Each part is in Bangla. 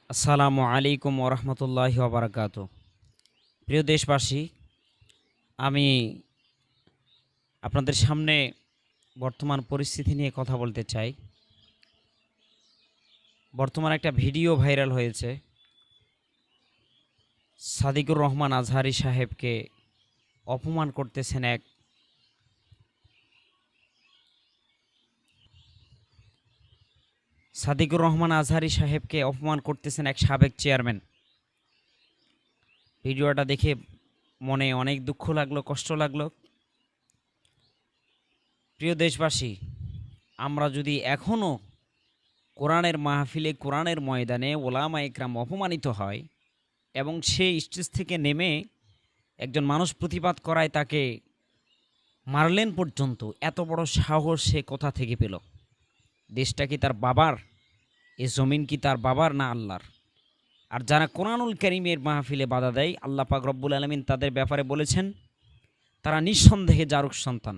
আসসালামু আলাইকুম ওরহমতুল্লাহি ওবরাকাতু। প্রিয় দেশবাসী, আমি আপনাদের সামনে বর্তমান পরিস্থিতি নিয়ে কথা বলতে চাই। বর্তমান একটা ভিডিও ভাইরাল হয়েছে। সাদিকুর রহমান আজহারি সাহেবকে অপমান করতেছেন সাদিকুর রহমান আজহারি সাহেবকে অপমান করতেছেন এক সাবেক চেয়ারম্যান। ভিডিওটা দেখে মনে অনেক দুঃখ লাগলো, কষ্ট লাগলো। প্রিয় দেশবাসী, আমরা যদি এখনও কোরআনের মাহফিলে, কোরআনের ময়দানে ওলামা একরাম অপমানিত হয় এবং সে স্টেজ থেকে নেমে একজন মানুষ প্রতিবাদ করায় তাকে মারলেন পর্যন্ত, এত বড় সাহস সে কোথা থেকে পেল? দেশটা কি তার বাবার? এ জমিন কি তার বাবার না আল্লাহর? আর যারা কোরআনুল কারীমের মাহফিলে বাধা দেয়, আল্লাহ পাক রব্বুল আলামিন তাদের ব্যাপারে বলেছেন তারা নিঃসন্দেহে জারুক সন্তান।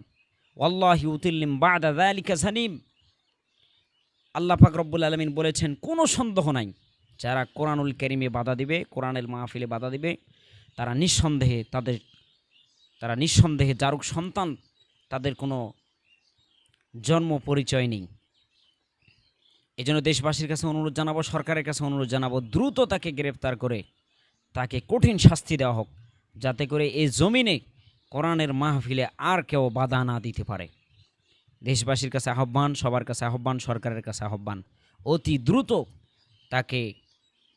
ওয়াল্লাহি উতিল্লিম বাদা যালিকা জানিম। আল্লাহ পাক রব্বুল আলামিন বলেছেন কোনো সন্দেহ নাই, যারা কোরআনুল কারীমে বাধা দিবে, কোরআনের মাহফিলে বাধা দিবে, তারা নিঃসন্দেহে জারুক সন্তান। তাদের কোনো জন্ম পরিচয় নেই। এজন্য দেশবাসীর কাছে অনুরোধ জানাবো, সরকারের কাছে অনুরোধ জানাবো, দ্রুত তাকে গ্রেপ্তার করে তাকে কঠিন শাস্তি দেওয়া হোক, যাতে করে এই জমিনে কোরআনের মাহফিলে আর কেউ বাধা না দিতে পারে। দেশবাসীর কাছে আহ্বান, সবার কাছে আহ্বান, সরকারের কাছে আহ্বান, অতি দ্রুত তাকে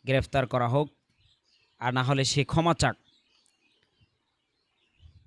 গ্রেফতার করা হোক, আর না হলে সে ক্ষমা চাক।